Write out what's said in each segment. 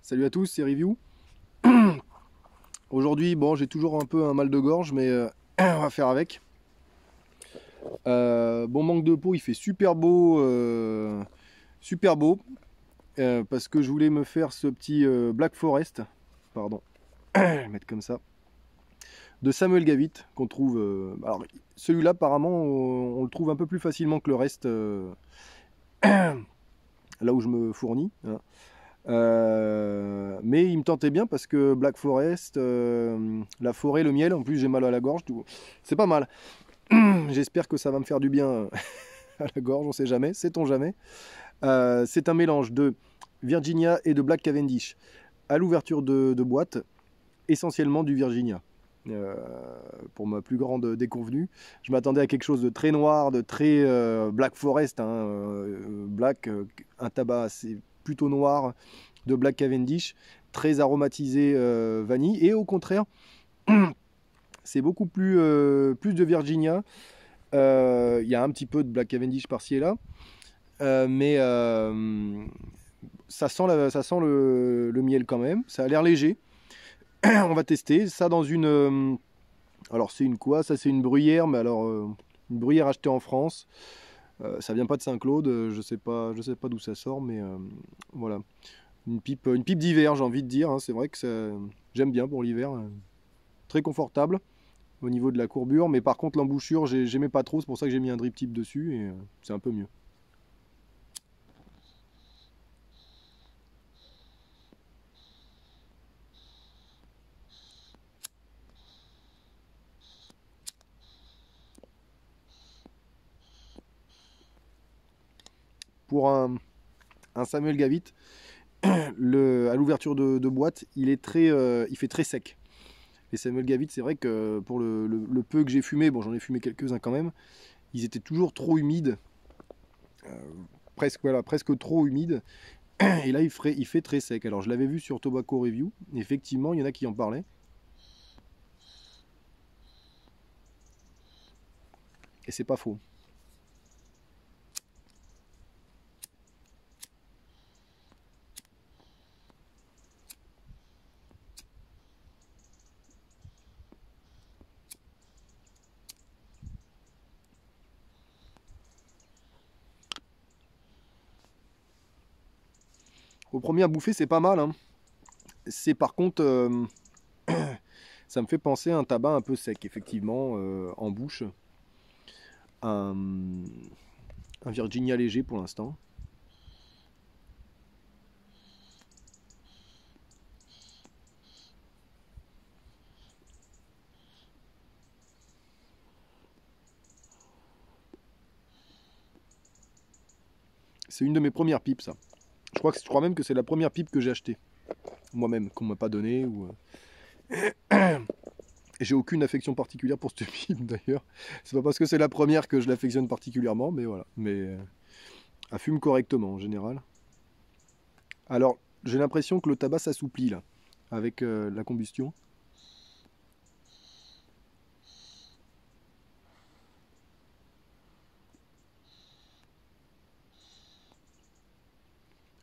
Salut à tous, c'est Review. Aujourd'hui, bon, j'ai toujours un peu un mal de gorge, mais on va faire avec. Bon, manque de peau, il fait super beau, parce que je voulais me faire ce petit Black Forest, pardon, je vais le mettre comme ça, de Samuel Gavit, qu'on trouve. Alors, celui-là, apparemment, on le trouve un peu plus facilement que le reste, là où je me fournis, hein. Mais il me tentait bien parce que Black Forest, la forêt, le miel, en plus j'ai mal à la gorge, c'est pas mal. J'espère que ça va me faire du bien à la gorge, on sait jamais, sait-on jamais. C'est un mélange de Virginia et de Black Cavendish à l'ouverture de boîte, essentiellement du Virginia. Euh, pour ma plus grande déconvenue, je m'attendais à quelque chose de très noir, de très Black Forest, hein, Black, un tabac c'est plutôt noir de Black Cavendish, très aromatisé vanille, et au contraire, c'est beaucoup plus de Virginia. Il y a un petit peu de Black Cavendish par-ci et là, mais ça sent le miel quand même. Ça a l'air léger. On va tester ça dans une. Alors c'est une quoi? Ça c'est une bruyère, mais alors une bruyère achetée en France. Ça vient pas de Saint-Claude. Je sais pas d'où ça sort, mais voilà. Une pipe d'hiver, j'ai envie de dire, hein. C'est vrai que j'aime bien pour l'hiver. Très confortable au niveau de la courbure, mais par contre l'embouchure, j'aimais pas trop, c'est pour ça que j'ai mis un drip tip dessus et c'est un peu mieux. Pour un Samuel Gavit, à l'ouverture de boîte, il fait très sec. Les Samuel Gavit, c'est vrai que pour le peu que j'ai fumé, bon j'en ai fumé quelques-uns quand même, ils étaient toujours trop humides, presque trop humides. Et là, il fait très sec. Alors, je l'avais vu sur Tobacco Review. Effectivement, il y en a qui en parlaient. Et c'est pas faux. Au premier à bouffer, c'est pas mal, hein. C'est par contre, ça me fait penser à un tabac un peu sec, effectivement, en bouche. Un, un Virginia léger pour l'instant. C'est une de mes premières pipes, ça. Je crois même que c'est la première pipe que j'ai achetée. Moi-même, qu'on m'a pas donnée. J'ai aucune affection particulière pour cette pipe, d'ailleurs. C'est pas parce que c'est la première que je l'affectionne particulièrement, mais voilà. Mais elle fume correctement, en général. Alors, j'ai l'impression que le tabac s'assouplit, là, avec la combustion.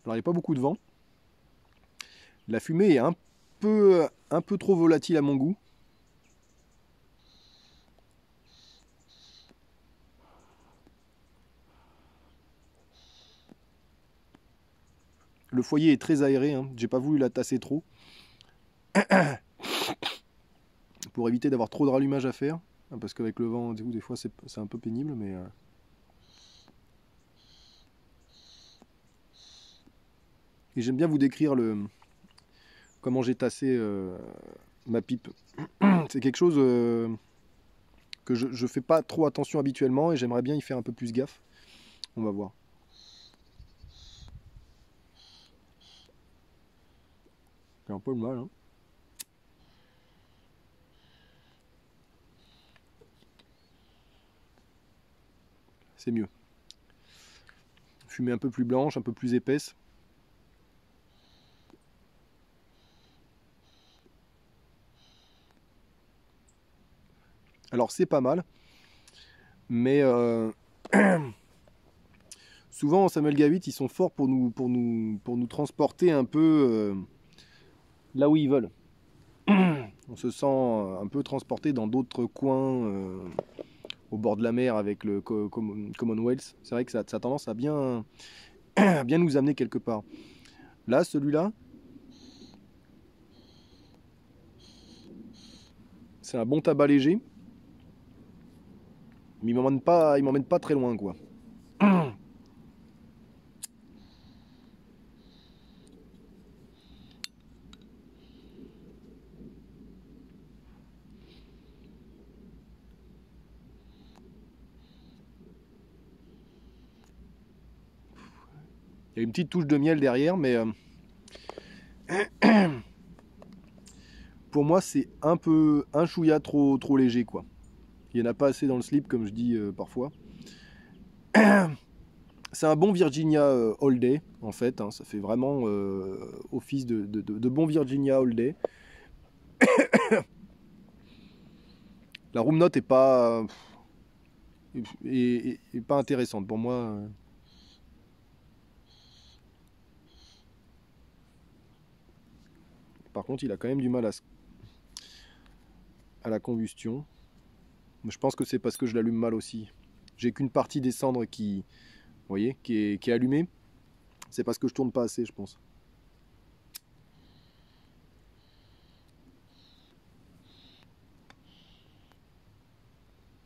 Alors, il n'y a pas beaucoup de vent. La fumée est un peu trop volatile à mon goût. Le foyer est très aéré, hein. J'ai pas voulu la tasser trop pour éviter d'avoir trop de rallumage à faire. Parce qu'avec le vent, des fois, c'est un peu pénible, mais. Et j'aime bien vous décrire comment j'ai tassé ma pipe. C'est quelque chose que je fais pas trop attention habituellement et j'aimerais bien y faire un peu plus gaffe. On va voir. C'est un peu le mal, hein. C'est mieux. Fumée un peu plus blanche, un peu plus épaisse. Alors c'est pas mal, mais souvent Samuel Gavit ils sont forts pour nous transporter un peu là où ils veulent. On se sent un peu transporté dans d'autres coins au bord de la mer avec le Commonwealth. C'est vrai que ça a tendance à bien, à bien nous amener quelque part. Là, celui-là, c'est un bon tabac léger, mais il m'emmène pas très loin, quoi. Il y a une petite touche de miel derrière, mais pour moi, c'est un chouïa trop léger, quoi. Il n'y en a pas assez dans le slip, comme je dis parfois. C'est un bon Virginia All Day, en fait. Hein, ça fait vraiment office de bon Virginia All Day. La room note est pas, est pas intéressante pour moi. Par contre, il a quand même du mal à la combustion. Je pense que c'est parce que je l'allume mal aussi. J'ai qu'une partie des cendres qui, vous voyez, qui est allumée. C'est parce que je tourne pas assez, je pense.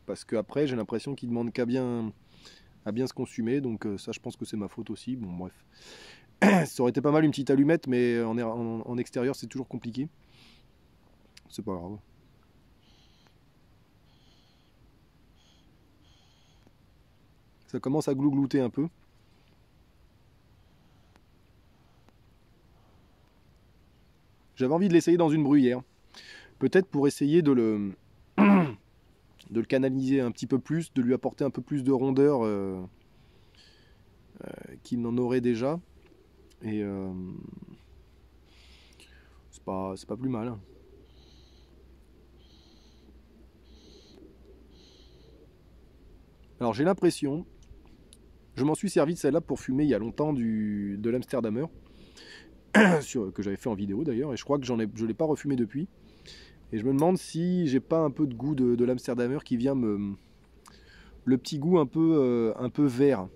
Parce qu'après, j'ai l'impression qu'il demande à bien se consumer. Donc ça, je pense que c'est ma faute aussi. Bon, bref. Ça aurait été pas mal une petite allumette, mais en extérieur, c'est toujours compliqué. C'est pas grave. Ça commence à glouglouter un peu. J'avais envie de l'essayer dans une bruyère. Peut-être pour essayer de le canaliser un petit peu plus, de lui apporter un peu plus de rondeur qu'il n'en aurait déjà. Et c'est pas plus mal. Alors j'ai l'impression, je m'en suis servi de celle-là pour fumer il y a longtemps de l'Amsterdamer, que j'avais fait en vidéo d'ailleurs, et je crois que je ne l'ai pas refumé depuis. Et je me demande si j'ai pas un peu de goût de l'Amsterdamer qui vient le petit goût un peu vert.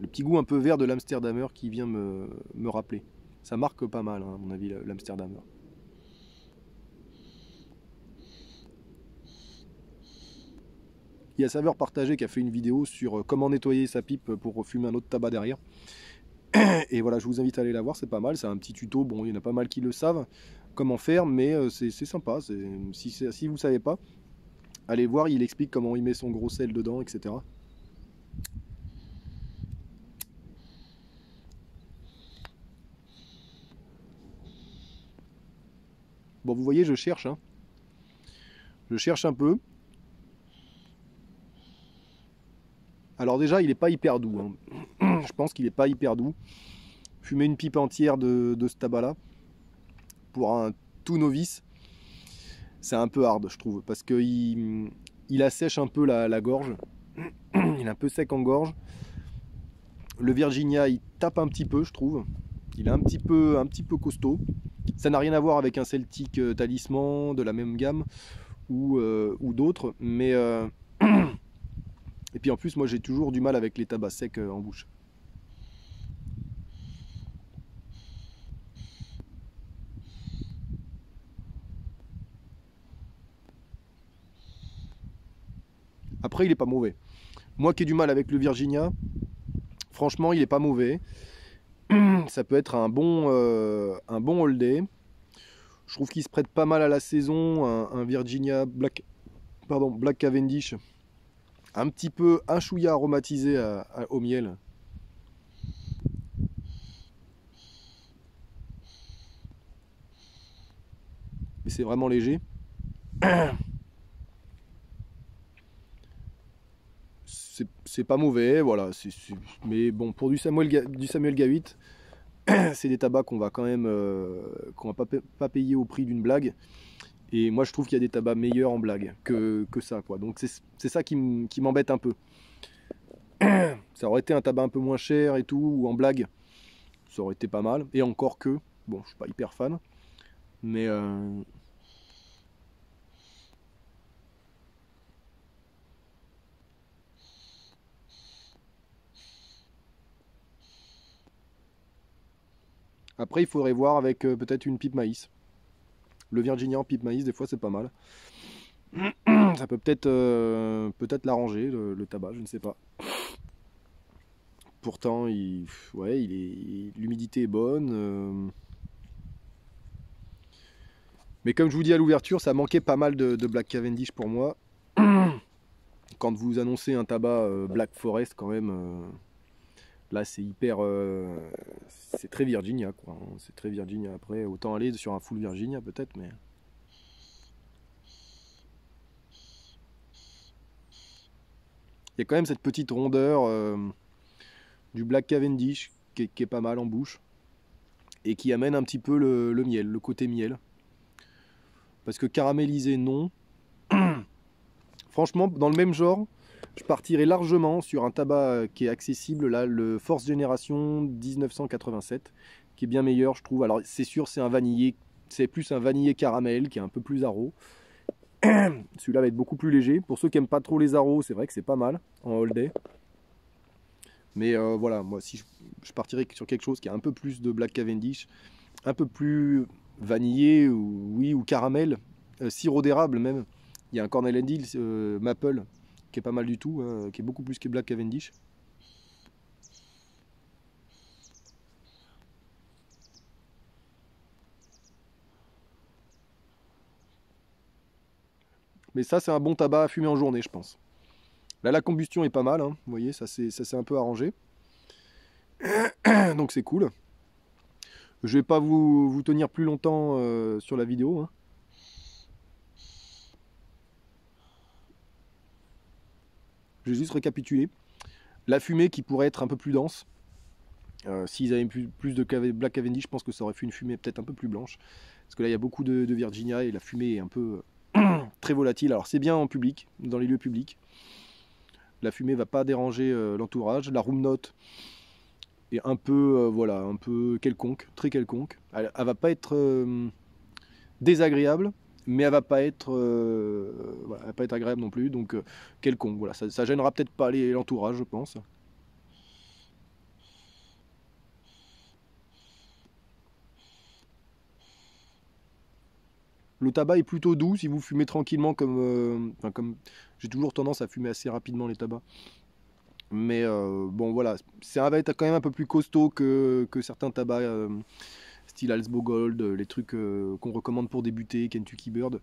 Le petit goût un peu vert de l'Amsterdamer qui vient me rappeler. Ça marque pas mal, hein, à mon avis, l'Amsterdamer. Il y a Saveur Partagé qui a fait une vidéo sur comment nettoyer sa pipe pour fumer un autre tabac derrière. Et voilà, je vous invite à aller la voir, c'est pas mal. C'est un petit tuto, bon, il y en a pas mal qui le savent comment faire, mais c'est sympa. Si vous ne savez pas, allez voir, il explique comment il met son gros sel dedans, etc. Bon, vous voyez, je cherche. Hein. Je cherche un peu. Alors déjà, il n'est pas hyper doux. Hein. Je pense qu'il n'est pas hyper doux. Fumer une pipe entière de ce tabac-là, pour un tout novice, c'est un peu hard, je trouve. Parce qu'il assèche un peu la gorge. Il est un peu sec en gorge. Le Virginia, il tape un petit peu, je trouve. Il est un petit peu costaud. Ça n'a rien à voir avec un Celtic Talisman de la même gamme ou d'autres. Mais et puis en plus, moi j'ai toujours du mal avec les tabacs secs en bouche. Après, il est pas mauvais. Moi qui ai du mal avec le Virginia, franchement, il est pas mauvais. Ça peut être un bon all day. Je trouve qu'il se prête pas mal à la saison. Un Virginia Black Cavendish, un chouïa aromatisé au miel. Mais c'est vraiment léger. C'est pas mauvais, voilà. Mais bon, pour du Samuel Gawitt, c'est des tabacs qu'on va quand même qu'on va pas payer au prix d'une blague. Et moi, je trouve qu'il y a des tabacs meilleurs en blague que ça, quoi. Donc c'est ça qui m'embête un peu. Ça aurait été un tabac un peu moins cher et tout, ou en blague, ça aurait été pas mal. Et encore que, bon, je suis pas hyper fan. Mais après, il faudrait voir avec peut-être une pipe maïs. Le Virginia en pipe maïs, des fois, c'est pas mal. Ça peut peut-être l'arranger, le tabac, je ne sais pas. Pourtant, l'humidité est bonne. Mais comme je vous dis à l'ouverture, ça manquait pas mal de Black Cavendish pour moi. Quand vous annoncez un tabac Black Forest, quand même, là c'est hyper. C'est très Virginia, quoi. C'est très Virginia. Après, autant aller sur un full Virginia peut-être, mais. Il y a quand même cette petite rondeur du Black Cavendish qui est pas mal en bouche et qui amène un petit peu le miel, le côté miel. Parce que caramélisé, non. Franchement, dans le même genre, je partirais largement sur un tabac qui est accessible, là, le Force Génération 1987, qui est bien meilleur, je trouve. Alors, c'est sûr, c'est un vanillé, c'est plus un vanillé caramel qui est un peu plus haro. Celui-là va être beaucoup plus léger. Pour ceux qui n'aiment pas trop les haros, c'est vrai que c'est pas mal en all day. Mais voilà, moi, si je partirais sur quelque chose qui a un peu plus de Black Cavendish, un peu plus vanillé ou caramel, sirop d'érable même. Il y a un Cornell and Hills Maple qui est pas mal du tout, qui est beaucoup plus que Black Cavendish. Mais ça, c'est un bon tabac à fumer en journée, je pense. Là, la combustion est pas mal, hein. Vous voyez, ça s'est un peu arrangé. Donc c'est cool. Je vais pas vous tenir plus longtemps sur la vidéo, hein. Je vais juste récapituler. La fumée qui pourrait être un peu plus dense. S'ils avaient plus de Black Cavendish, je pense que ça aurait fait une fumée peut-être un peu plus blanche. Parce que là, il y a beaucoup de Virginia et la fumée est un peu très volatile. Alors c'est bien en public, dans les lieux publics. La fumée ne va pas déranger l'entourage. La room note est un peu, voilà, un peu quelconque, très quelconque. Elle va pas être désagréable, mais elle va pas être, voilà, elle va pas être agréable non plus. Donc quelconque. Voilà, ça gênera peut-être pas l'entourage, je pense. Le tabac est plutôt doux si vous fumez tranquillement comme j'ai toujours tendance à fumer assez rapidement les tabacs. Mais bon voilà, ça va être quand même un peu plus costaud que certains tabacs style Halsbo Gold, les trucs qu'on recommande pour débuter, Kentucky Bird.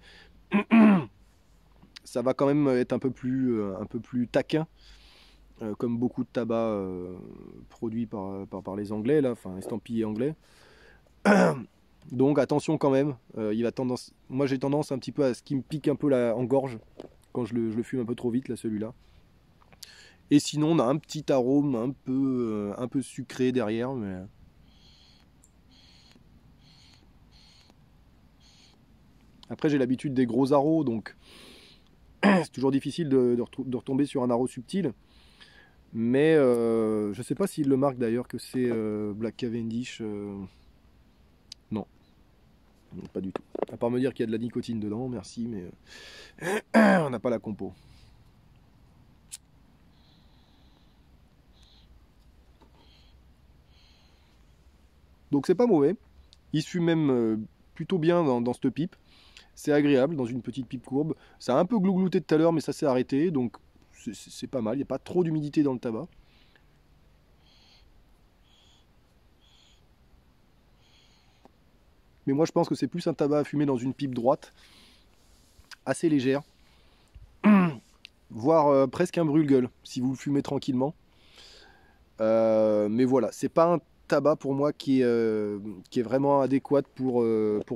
Ça va quand même être un peu plus taquin, comme beaucoup de tabacs produits par les Anglais, là, enfin estampillés anglais. Donc attention quand même, moi j'ai tendance un petit peu à ce qui me pique un peu en gorge quand je le fume un peu trop vite là celui-là. Et sinon on a un petit arôme un peu sucré derrière. Mais... Après j'ai l'habitude des gros arômes, donc c'est toujours difficile de retomber sur un arôme subtil. Mais je sais pas s'il le marque d'ailleurs que c'est Black Cavendish. Non. Non, pas du tout. À part me dire qu'il y a de la nicotine dedans, merci, mais on n'a pas la compo. Donc c'est pas mauvais. Il se fume même plutôt bien dans cette pipe. C'est agréable dans une petite pipe courbe. Ça a un peu glouglouté tout à l'heure, mais ça s'est arrêté, donc c'est pas mal. Il n'y a pas trop d'humidité dans le tabac. Mais moi je pense que c'est plus un tabac à fumer dans une pipe droite, assez légère, voire presque un brûle-gueule si vous le fumez tranquillement. Mais voilà, c'est pas un tabac pour moi qui est vraiment adéquat pour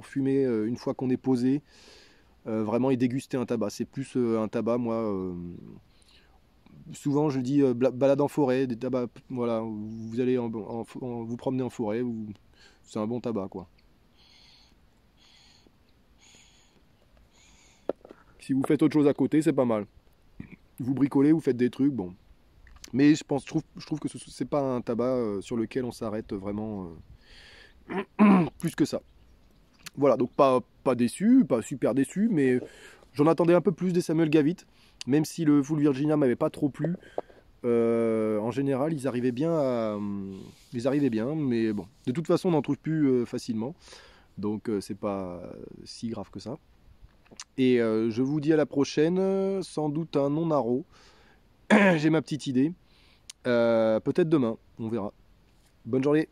fumer une fois qu'on est posé, vraiment et déguster un tabac. C'est plus un tabac, moi, souvent je dis balade en forêt, des tabacs, voilà, vous allez vous promener en forêt, c'est un bon tabac quoi. Si vous faites autre chose à côté, c'est pas mal. Vous bricolez, vous faites des trucs, bon. Mais je trouve que c'est pas un tabac sur lequel on s'arrête vraiment plus que ça. Voilà, donc pas déçu, pas super déçu, mais j'en attendais un peu plus des Samuel Gavitt, même si le Full Virginia m'avait pas trop plu. En général, ils arrivaient bien, mais bon, de toute façon, on n'en trouve plus facilement, donc c'est pas si grave que ça. Et je vous dis à la prochaine, sans doute un non-aro. J'ai ma petite idée. Peut-être demain, on verra. Bonne journée.